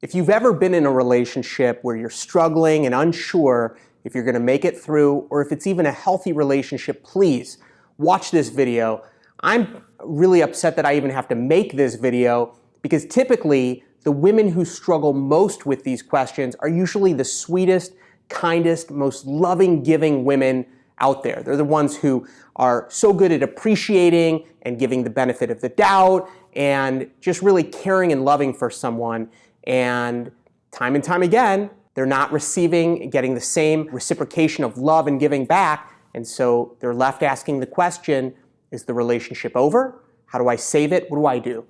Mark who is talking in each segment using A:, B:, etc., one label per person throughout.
A: If you've ever been in a relationship where you're struggling and unsure if you're going to make it through or if it's even a healthy relationship, please watch this video. I'm really upset that I even have to make this video because typically the women who struggle most with these questions are usually the sweetest, kindest, most loving, giving women out there. They're the ones who are so good at appreciating and giving the benefit of the doubt and just really caring and loving for someone. And time again, they're not receiving, getting the same reciprocation of love and giving back. And so they're left asking the question, is the relationship over? How do I save it? What do I do?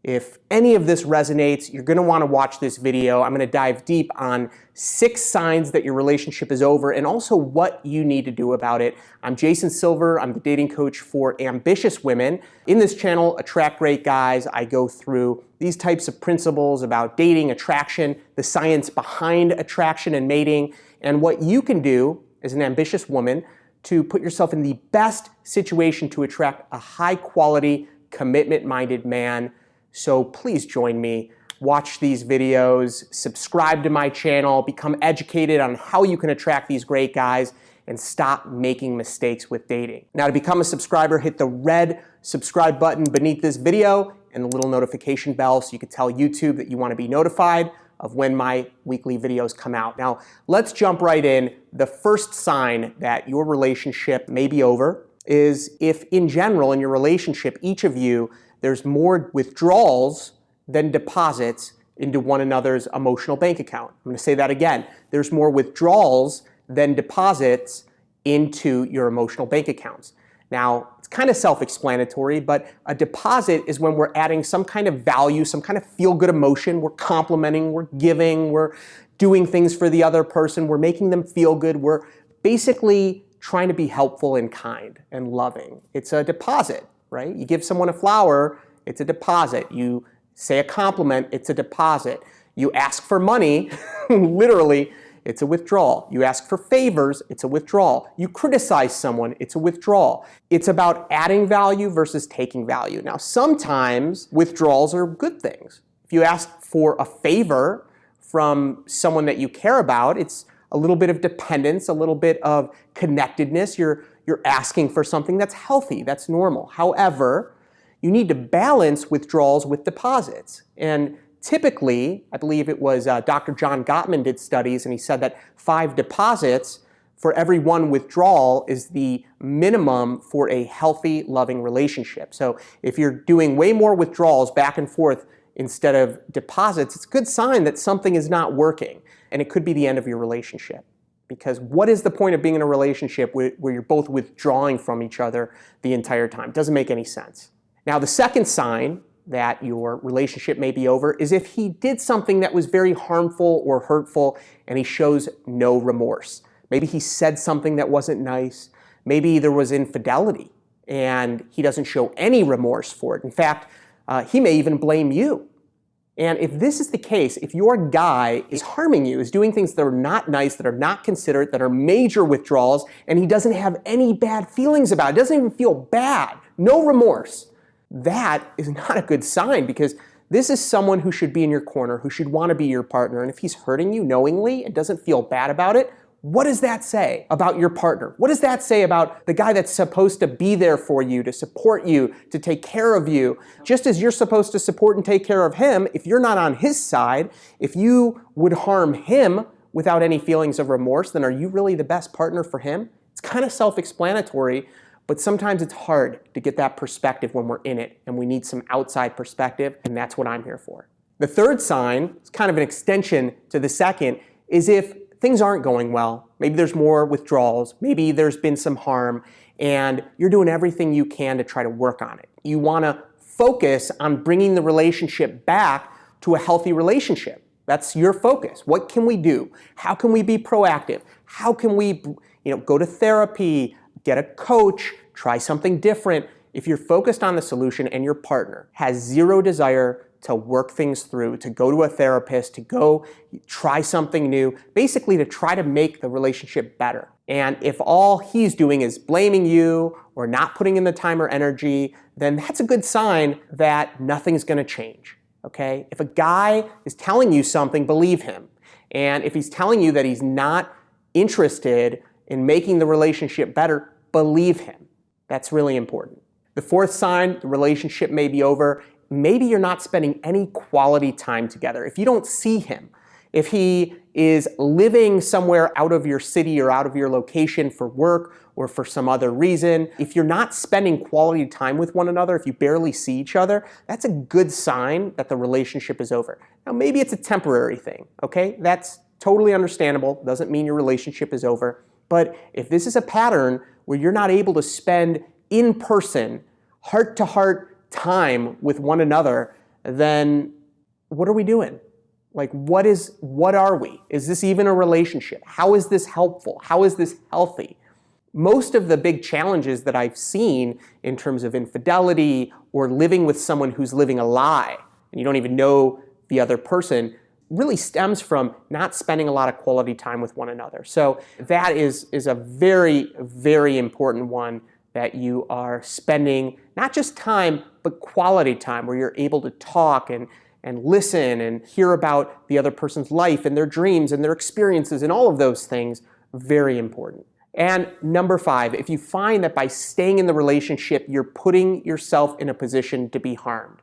A: If any of this resonates, you're going to want to watch this video. I'm going to dive deep on 6 signs that your relationship is over and also what you need to do about it. I'm Jason Silver. I'm the dating coach for ambitious women. In this channel, Attract Great Guys, I go through these types of principles about dating, attraction, the science behind attraction and mating, and what you can do as an ambitious woman to put yourself in the best situation to attract a high-quality, commitment-minded man. So please join me, watch these videos, subscribe to my channel, become educated on how you can attract these great guys, and stop making mistakes with dating. Now, to become a subscriber, hit the red subscribe button beneath this video and the little notification bell so you can tell YouTube that you want to be notified of when my weekly videos come out. Now, let's jump right in. The first sign that your relationship may be over is if in general in your relationship, each of you, there's more withdrawals than deposits into one another's emotional bank account. I'm going to say that again. There's more withdrawals than deposits into your emotional bank accounts. Now, it's kind of self-explanatory, but a deposit is when we're adding some kind of value, some kind of feel-good emotion. We're complimenting, we're giving, we're doing things for the other person, we're making them feel good. We're basically trying to be helpful and kind and loving. It's a deposit. Right? You give someone a flower, it's a deposit. You say a compliment, it's a deposit. You ask for money, literally, it's a withdrawal. You ask for favors, it's a withdrawal. You criticize someone, it's a withdrawal. It's about adding value versus taking value. Now, sometimes withdrawals are good things. If you ask for a favor from someone that you care about, it's a little bit of dependence, a little bit of connectedness. You're asking for something that's healthy, that's normal. However, you need to balance withdrawals with deposits. And typically, I believe it was Dr. John Gottman did studies, and he said that 5 deposits for every 1 withdrawal is the minimum for a healthy, loving relationship. So if you're doing way more withdrawals back and forth instead of deposits, it's a good sign that something is not working, and it could be the end of your relationship. Because what is the point of being in a relationship where you're both withdrawing from each other the entire time? It doesn't make any sense. Now, the second sign that your relationship may be over is if he did something that was very harmful or hurtful and he shows no remorse. Maybe he said something that wasn't nice. Maybe there was infidelity and he doesn't show any remorse for it. In fact, he may even blame you. And if this is the case, if your guy is harming you, is doing things that are not nice, that are not considerate, that are major withdrawals, and he doesn't have any bad feelings about it, doesn't even feel bad, no remorse, that is not a good sign because this is someone who should be in your corner, who should want to be your partner. And if he's hurting you knowingly and doesn't feel bad about it, what does that say about your partner? What does that say about the guy that's supposed to be there for you, to support you, to take care of you? Just as you're supposed to support and take care of him, if you're not on his side, if you would harm him without any feelings of remorse, then are you really the best partner for him? It's kind of self-explanatory, but sometimes it's hard to get that perspective when we're in it, and we need some outside perspective, and that's what I'm here for. The third sign, it's kind of an extension to the second, is if things aren't going well, maybe there's more withdrawals, maybe there's been some harm, and you're doing everything you can to try to work on it. You want to focus on bringing the relationship back to a healthy relationship. That's your focus. What can we do? How can we be proactive? How can we, go to therapy, get a coach, try something different? If you're focused on the solution and your partner has zero desire to work things through, to go to a therapist, to go try something new, basically to try to make the relationship better. And if all he's doing is blaming you or not putting in the time or energy, then that's a good sign that nothing's going to change. okay? If a guy is telling you something, believe him. And if he's telling you that he's not interested in making the relationship better, believe him. That's really important. The fourth sign, the relationship may be over. Maybe you're not spending any quality time together. If you don't see him, if he is living somewhere out of your city or out of your location for work or for some other reason, if you're not spending quality time with one another, if you barely see each other, that's a good sign that the relationship is over. Now, maybe it's a temporary thing, okay? That's totally understandable. Doesn't mean your relationship is over. But if this is a pattern where you're not able to spend in person, heart-to-heart time with one another, then what are we doing? Like, what are we? Is this even a relationship? How is this helpful? How is this healthy? Most of the big challenges that I've seen in terms of infidelity or living with someone who's living a lie, and you don't even know the other person, really stems from not spending a lot of quality time with one another. So that is a very, very important one, that you are spending not just time, but quality time where you're able to talk and listen and hear about the other person's life and their dreams and their experiences and all of those things. Very important. And number 5, if you find that by staying in the relationship, you're putting yourself in a position to be harmed.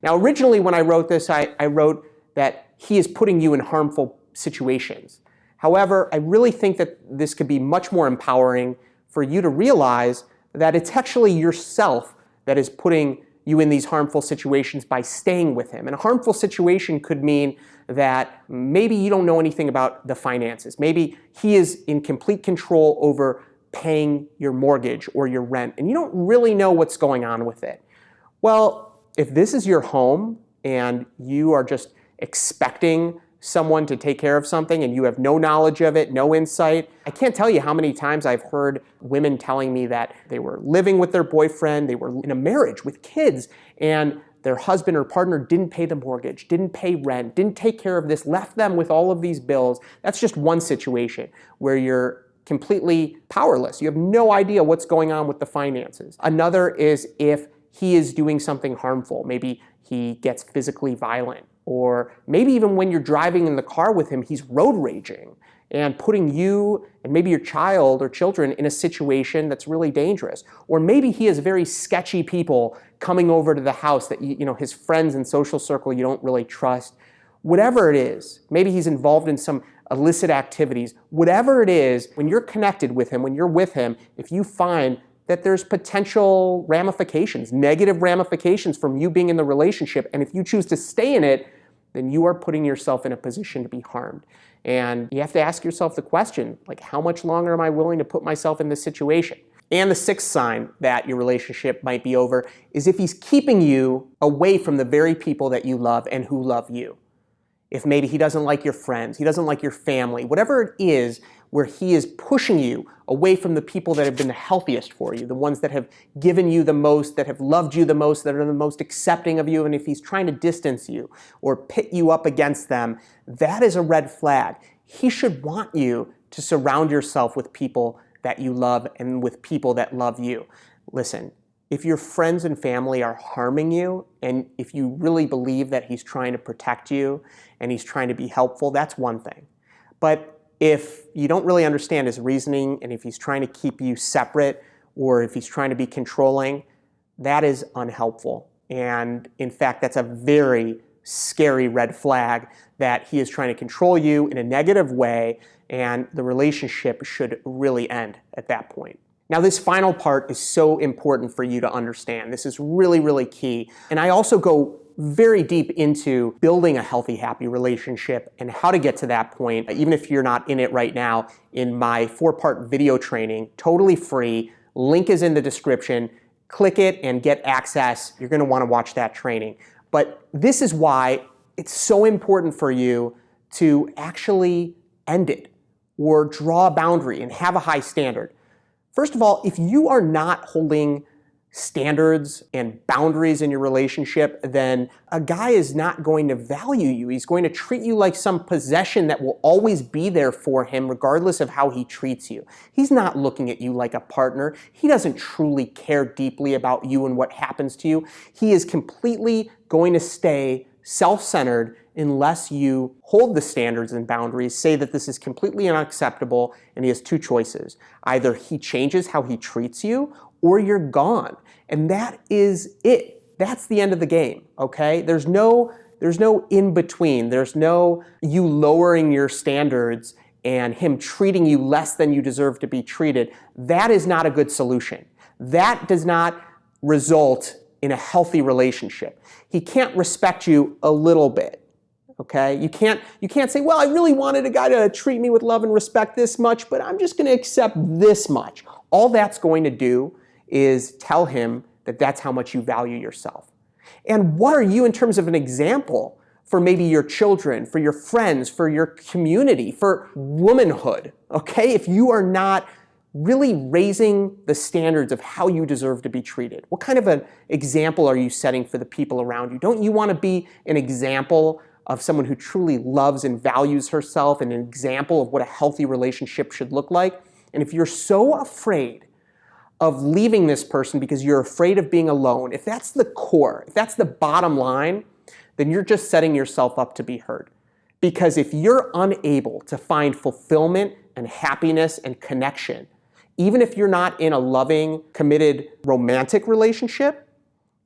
A: Now, originally when I wrote this, I wrote that he is putting you in harmful situations. However, I really think that this could be much more empowering for you to realize that it's actually yourself that is putting you in these harmful situations by staying with him. And a harmful situation could mean that maybe you don't know anything about the finances. Maybe he is in complete control over paying your mortgage or your rent, and you don't really know what's going on with it. Well, if this is your home and you are just expecting someone to take care of something and you have no knowledge of it, no insight. I can't tell you how many times I've heard women telling me that they were living with their boyfriend, they were in a marriage with kids, and their husband or partner didn't pay the mortgage, didn't pay rent, didn't take care of this, left them with all of these bills. That's just one situation where you're completely powerless. You have no idea what's going on with the finances. Another is if he is doing something harmful. Maybe he gets physically violent. Or maybe even when you're driving in the car with him, he's road raging and putting you and maybe your child or children in a situation that's really dangerous. Or maybe he has very sketchy people coming over to the house that his friends and social circle you don't really trust. Whatever it is, maybe he's involved in some illicit activities. Whatever it is, when you're connected with him, when you're with him, if you find that there's potential ramifications, negative ramifications from you being in the relationship, and if you choose to stay in it, then you are putting yourself in a position to be harmed. And you have to ask yourself the question, like, how much longer am I willing to put myself in this situation? And the 6th sign that your relationship might be over is if he's keeping you away from the very people that you love and who love you. If maybe he doesn't like your friends, he doesn't like your family, whatever it is where he is pushing you away from the people that have been the healthiest for you, the ones that have given you the most, that have loved you the most, that are the most accepting of you, and if he's trying to distance you or pit you up against them, that is a red flag. He should want you to surround yourself with people that you love and with people that love you. Listen, if your friends and family are harming you, and if you really believe that he's trying to protect you and he's trying to be helpful, that's one thing. But if you don't really understand his reasoning, and if he's trying to keep you separate, or if he's trying to be controlling, that is unhelpful. And in fact, that's a very scary red flag that he is trying to control you in a negative way, and the relationship should really end at that point. Now, this final part is so important for you to understand. This is really, really key. And I also go very deep into building a healthy, happy relationship and how to get to that point, even if you're not in it right now, in my 4-part video training, totally free. Link is in the description. Click it and get access. You're going to want to watch that training. But this is why it's so important for you to actually end it or draw a boundary and have a high standard. First of all, if you are not holding standards and boundaries in your relationship, then a guy is not going to value you. He's going to treat you like some possession that will always be there for him regardless of how he treats you. He's not looking at you like a partner. He doesn't truly care deeply about you and what happens to you. He is completely going to stay self-centered unless you hold the standards and boundaries, say that this is completely unacceptable, and he has two choices. Either he changes how he treats you, or you're gone. And that is it. That's the end of the game, okay? There's no in between. There's no you lowering your standards and him treating you less than you deserve to be treated. That is not a good solution. That does not result in a healthy relationship. He can't respect you a little bit, okay? You can't say, well, I really wanted a guy to treat me with love and respect this much, but I'm just gonna accept this much. All that's going to do is tell him that that's how much you value yourself. And what are you in terms of an example for maybe your children, for your friends, for your community, for womanhood, okay? If you are not really raising the standards of how you deserve to be treated, what kind of an example are you setting for the people around you? Don't you want to be an example of someone who truly loves and values herself and an example of what a healthy relationship should look like? And if you're so afraid of leaving this person because you're afraid of being alone, if that's the core, if that's the bottom line, then you're just setting yourself up to be hurt. Because if you're unable to find fulfillment and happiness and connection, even if you're not in a loving, committed, romantic relationship,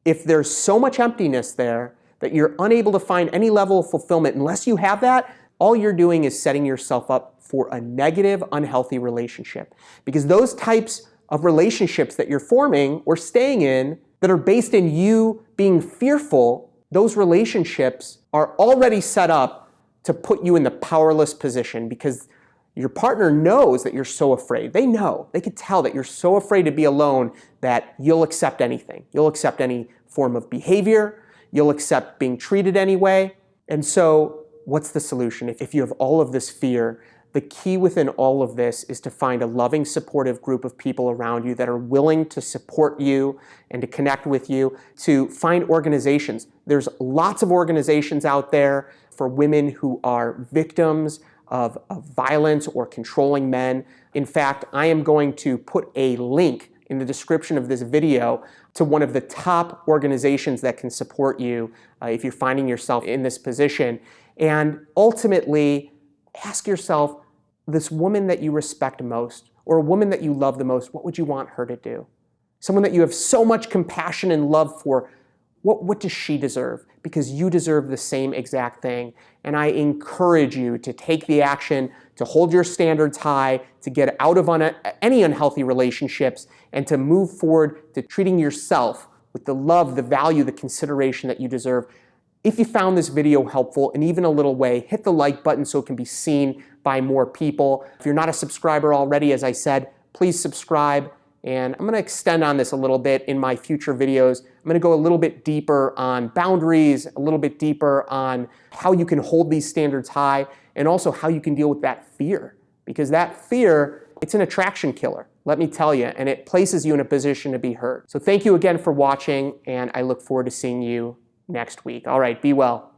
A: if there's so much emptiness there that you're unable to find any level of fulfillment, unless you have that, all you're doing is setting yourself up for a negative, unhealthy relationship. Because those types of relationships that you're forming or staying in that are based in you being fearful, those relationships are already set up to put you in the powerless position because your partner knows that you're so afraid. They know, they could tell that you're so afraid to be alone that you'll accept anything. You'll accept any form of behavior. You'll accept being treated anyway. And so what's the solution? If you have all of this fear, the key within all of this is to find a loving, supportive group of people around you that are willing to support you and to connect with you, to find organizations. There's lots of organizations out there for women who are victims of violence or controlling men. In fact, I am going to put a link in the description of this video to one of the top organizations that can support you if you're finding yourself in this position. And ultimately, ask yourself, this woman that you respect most, or a woman that you love the most, what would you want her to do? Someone that you have so much compassion and love for, what does she deserve? Because you deserve the same exact thing. And I encourage you to take the action, to hold your standards high, to get out of any unhealthy relationships, and to move forward to treating yourself with the love, the value, the consideration that you deserve. If you found this video helpful in even a little way, hit the like button so it can be seen by more people. If you're not a subscriber already, as I said, please subscribe. And I'm going to extend on this a little bit in my future videos. I'm going to go a little bit deeper on boundaries, a little bit deeper on how you can hold these standards high, and also how you can deal with that fear. Because that fear, it's an attraction killer, let me tell you, and it places you in a position to be hurt. So thank you again for watching, and I look forward to seeing you next week. All right, be well.